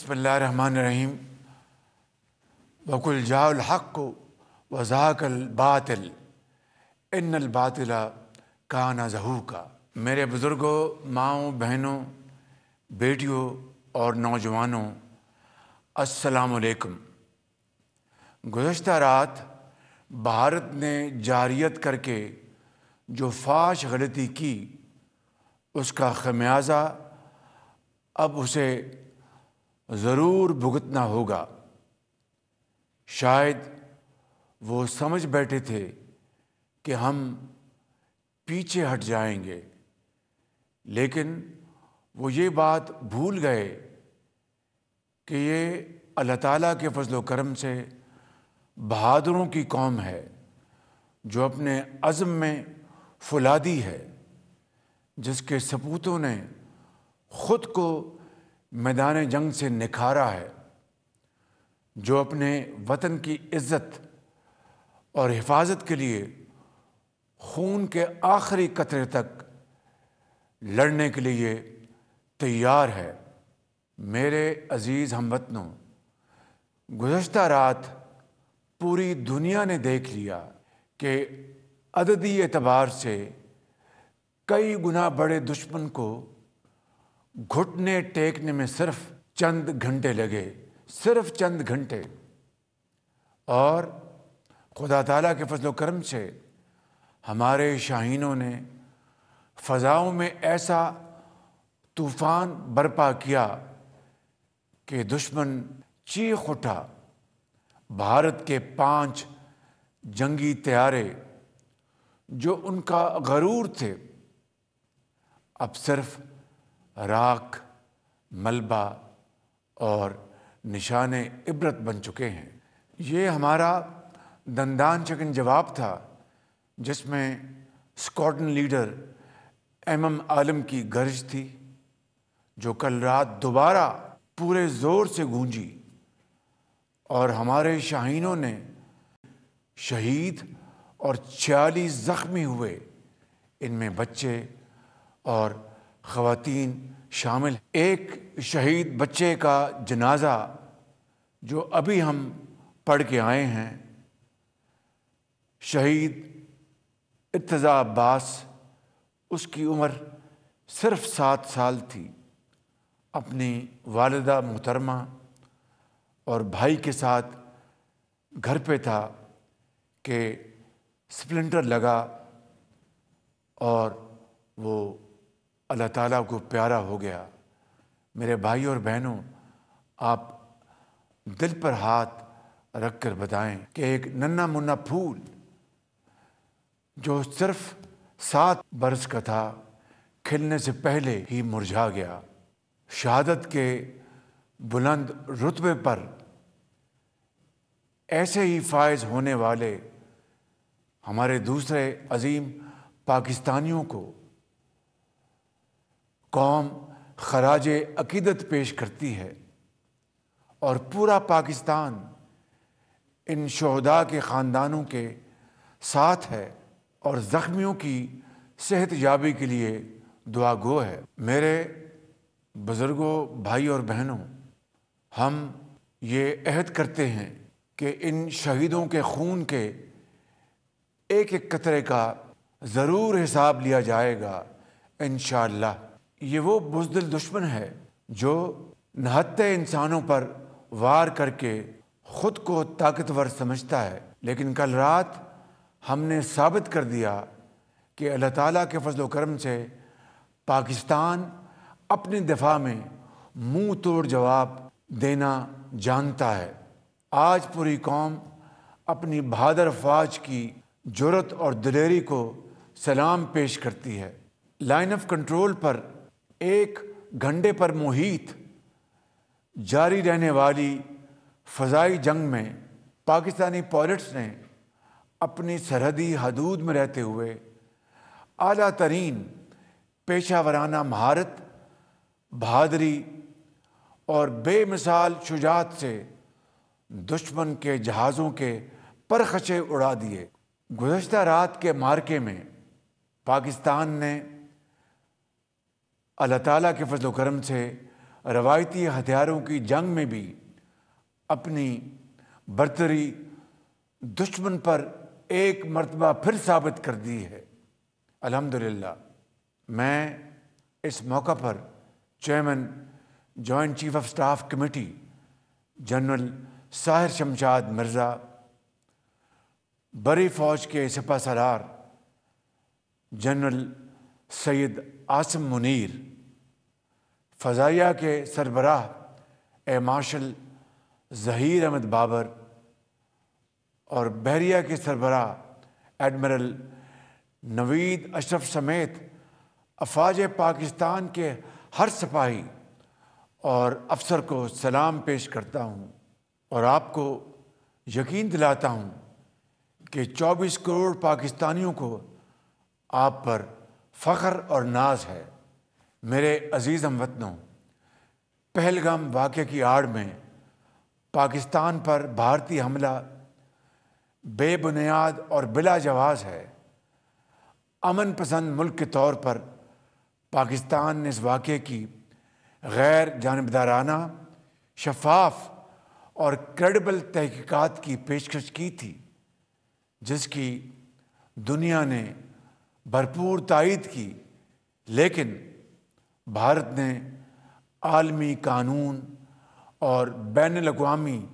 بسم اللہ الرحمن الرحیم وقل جاء الحق وزهق الباطل ان الباطل کان زہوقا۔ میرے بزرگوں، ماؤں، بہنوں، بیٹیوں اور نوجوانوں، السلام علیکم۔ گزشتہ رات بھارت نے جارحیت کر کے جو فاحش غلطی کی، اس کا خمیازہ اب اسے ضرور بھگتنا ہوگا۔ شاید وہ سمجھ بیٹھے تھے کہ ہم پیچھے ہٹ جائیں گے، لیکن وہ یہ بات بھول گئے کہ یہ اللہ تعالیٰ کے فضل و کرم سے بہادروں کی قوم ہے، جو اپنے عزم میں فولادی ہے، جس کے سپوتوں نے خود کو میدان جنگ سے نکھارا ہے، جو اپنے وطن کی عزت اور حفاظت کے لیے خون کے آخری قطرے تک لڑنے کے لیے تیار ہے۔ میرے عزیز ہم وطنوں، گزشتہ رات پوری دنیا نے دیکھ لیا کہ عددی اعتبار سے کئی گنا بڑے دشمن کو گھٹنے ٹیکنے میں صرف چند گھنٹے لگے، صرف چند گھنٹے، اور خدا تعالیٰ کے فضل و کرم سے ہمارے شاہینوں نے فضاؤں میں ایسا طوفان برپا کیا کہ دشمن چیخ اٹھا۔ بھارت کے 5 جنگی طیارے جو ان کا غرور تھے، اب صرف راکھ، ملبہ اور نشان عبرت بن چکے ہیں۔ یہ ہمارا دندان چکن جواب تھا، جس میں اسکواڈرن لیڈر ایم عالم کی گرج تھی، جو کل رات دوبارہ پورے زور سے گونجی، اور ہمارے شاہینوں نے شہید اور 46 زخمی ہوئے، ان میں بچے اور خواتین شامل۔ ایک شہید بچے کا جنازہ جو ابھی ہم پڑھ کے آئے ہیں، شہید ارتضیٰ عباس، اس کی عمر صرف 7 سال تھی۔ اپنی والدہ محترمہ اور بھائی کے ساتھ گھر پہ تھا کہ سپلنٹر لگا اور وہ اللہ تعالیٰ کو پیارا ہو گیا۔ میرے بھائی اور بہنوں، آپ دل پر ہاتھ رکھ کر بتائیں کہ ایک ننھا منا پھول جو صرف 7 برس کا تھا، کھلنے سے پہلے ہی مرجھا گیا۔ شہادت کے بلند رتبے پر ایسے ہی فائز ہونے والے ہمارے دوسرے عظیم پاکستانیوں کو قوم خراج عقیدت پیش کرتی ہے، اور پورا پاکستان ان شہداء کے خاندانوں کے ساتھ ہے اور زخمیوں کی صحت یابی کے لیے دعا گو ہے۔ میرے بزرگوں، بھائی اور بہنوں، ہم یہ عہد کرتے ہیں کہ ان شہیدوں کے خون کے ایک ایک قطرے کا ضرور حساب لیا جائے گا انشاءاللہ۔ یہ وہ بزدل دشمن ہے جو نہتے انسانوں پر وار کر کے خود کو طاقتور سمجھتا ہے، لیکن کل رات ہم نے ثابت کر دیا کہ اللہ تعالیٰ کے فضل و کرم سے پاکستان اپنے دفاع میں منہ توڑ جواب دینا جانتا ہے۔ آج پوری قوم اپنی بہادر افواج کی جرأت اور دلیری کو سلام پیش کرتی ہے۔ لائن آف کنٹرول پر 1 گھنٹے پر محیط جاری رہنے والی فضائی جنگ میں پاکستانی پائلٹس نے اپنی سرحدی حدود میں رہتے ہوئے اعلیٰ ترین پیشہ ورانہ مہارت، بہادری اور بے مثال شجاعت سے دشمن کے جہازوں کے پرخچے اڑا دیے۔ گزشتہ رات کے معرکے میں پاکستان نے اللہ تعالیٰ کے فضل و کرم سے روایتی ہتھیاروں کی جنگ میں بھی اپنی برتری دشمن پر ایک مرتبہ پھر ثابت کر دی ہے۔ الحمدللہ میں اس موقع پر chairman joint chief of staff committee general Sahir Shamshad Mirza, بری فوج کے سپہ سالار جنرل سید عاصم منیر، فضائیہ کے سربراہ ایر مارشل ظہیر احمد بابر اور بحریہ کے سربراہ ایڈمرل نوید اشرف سمیت افواج پاکستان کے ہر سپاہی اور افسر کو سلام پیش کرتا ہوں اور آپ کو یقین دلاتا ہوں کہ 24 کروڑ پاکستانیوں کو آپ پر فخر اور ناز ہے۔ میرے عزیز ہم وطنوں، پہلگام واقعے کی آڑ میں پاکستان پر بھارتی حملہ بے بنیاد اور بلا جواز ہے۔ امن پسند ملک کے طور پر پاکستان نے اس واقعے کی غیر جانبدارانہ، شفاف اور کریڈیبل تحقیقات کی پیشکش کی تھی، جس کی دنیا نے بھرپور تائید کی، لیکن بھارت نے عالمی قانون اور بین الاقوامی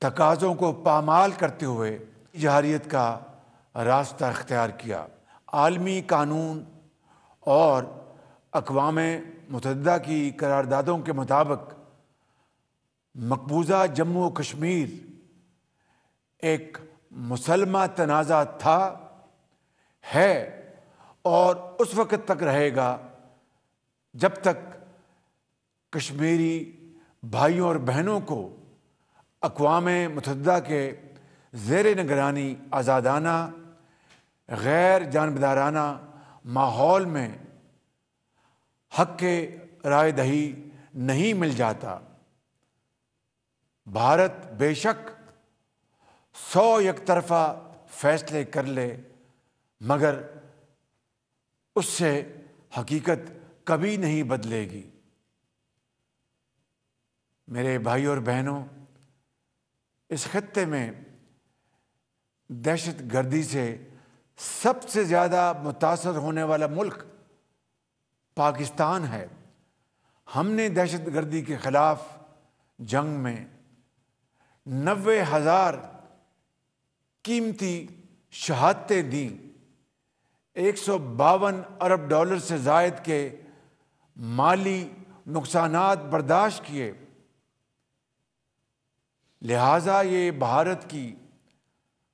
تقاضوں کو پامال کرتے ہوئے جارحیت کا راستہ اختیار کیا۔ عالمی قانون اور اقوام متحدہ کی قراردادوں کے مطابق مقبوضہ جموں و کشمیر ایک مسلمہ تنازع تھا، ہے اور اس وقت تک رہے گا جب تک کشمیری بھائیوں اور بہنوں کو اقوام متحدہ کے زیر نگرانی آزادانہ، غیر جانبدارانہ ماحول میں حق کے رائے دہی نہیں مل جاتا۔ بھارت بے شک 100 یک طرفہ فیصلے کر لے، مگر اس سے حقیقت کبھی نہیں بدلے گی۔ میرے بھائی اور بہنوں، اس خطے میں دہشت گردی سے سب سے زیادہ متاثر ہونے والا ملک پاکستان ہے۔ ہم نے دہشت گردی کے خلاف جنگ میں 90,000 قیمتی شہادتیں دیں، 152 ارب ڈالر سے زائد کے مالی نقصانات برداشت کیے۔ لہٰذا یہ بھارت کی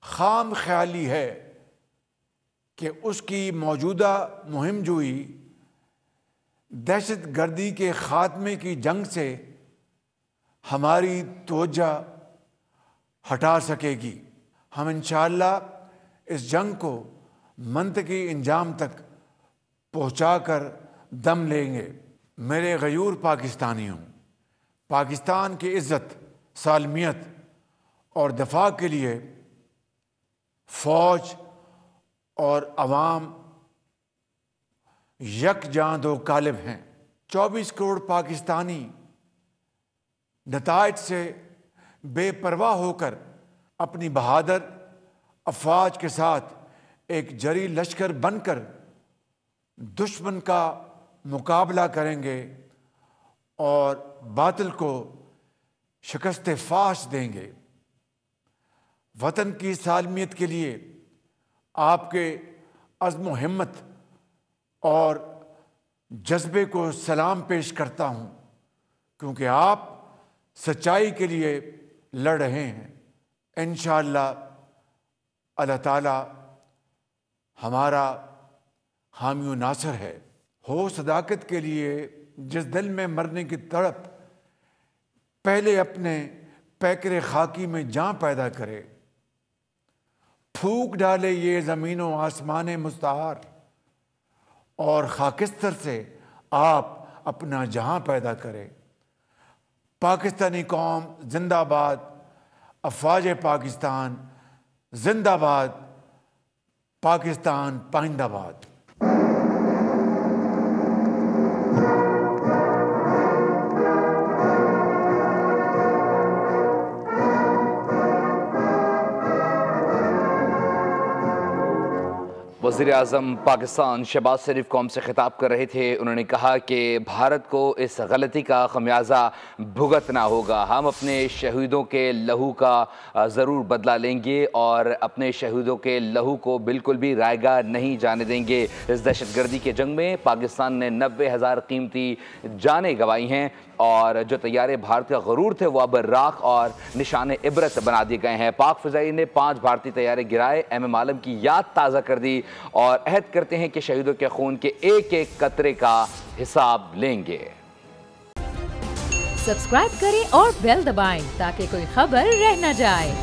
خام خیالی ہے کہ اس کی موجودہ مہم جوئی دہشت گردی کے خاتمے کی جنگ سے ہماری توجہ ہٹا سکے گی۔ ہم انشاءاللہ اس جنگ کو منطقی انجام تک پہنچا کر دم لیں گے۔ میرے غیور پاکستانیوں، پاکستان کی عزت، سالمیت اور دفاع کے لیے فوج اور عوام یکجاں دو قالب ہیں۔ 24 کروڑ پاکستانی نتائج سے بے پرواہ ہو کر اپنی بہادر افواج کے ساتھ ایک جری لشکر بن کر دشمن کا مقابلہ کریں گے اور باطل کو شکست فاش دیں گے۔ وطن کی سالمیت کے لیے آپ کے عزم و ہمت اور جذبے کو سلام پیش کرتا ہوں، کیونکہ آپ سچائی کے لیے لڑ رہے ہیں۔ انشاءاللہ اللہ تعالی ہمارا حامی و ناصر ہے۔ ہو صداقت کے لیے جس دل میں مرنے کی تڑپ، پہلے اپنے پیکر خاکی میں جاں پیدا کرے، پھونک ڈالے یہ زمین و آسمان مستعار، اور خاکستر سے آپ اپنا جہاں پیدا کرے۔ پاکستانی قوم زندہ باد، افواج پاکستان زندہ باد، پاکستان پائندہ باد۔ وزیر اعظم پاکستان شہباز شریف قوم سے خطاب کر رہے تھے. انہوں نے کہا کہ بھارت کو اس غلطی کا خمیازہ بھگتنا ہوگا. ہم اپنے شہیدوں کے لہو کا ضرور بدلہ لیں گے اور اپنے شہیدوں کے لہو کو بالکل بھی رائے گاہ نہیں جانے دیں گے. اس دہشت گردی کے جنگ میں پاکستان نے 90,000 قیمتی جانیں گنوائی ہیں اور جو طیارے بھارت کا غرور تھے وہ اب راکھ اور نشان عبرت بنا دیے گئے ہیں. پاک فضائیہ نے 5 بھارتی طیارے گرائے. ایم عالم کی یاد تازہ کر دی اور عہد کرتے ہیں کہ شہیدوں کے خون کے ایک ایک قطرے کا حساب لیں گے. سبسکرائب کریں اور بیل دبائیں تاکہ کوئی خبر رہ نہ جائے.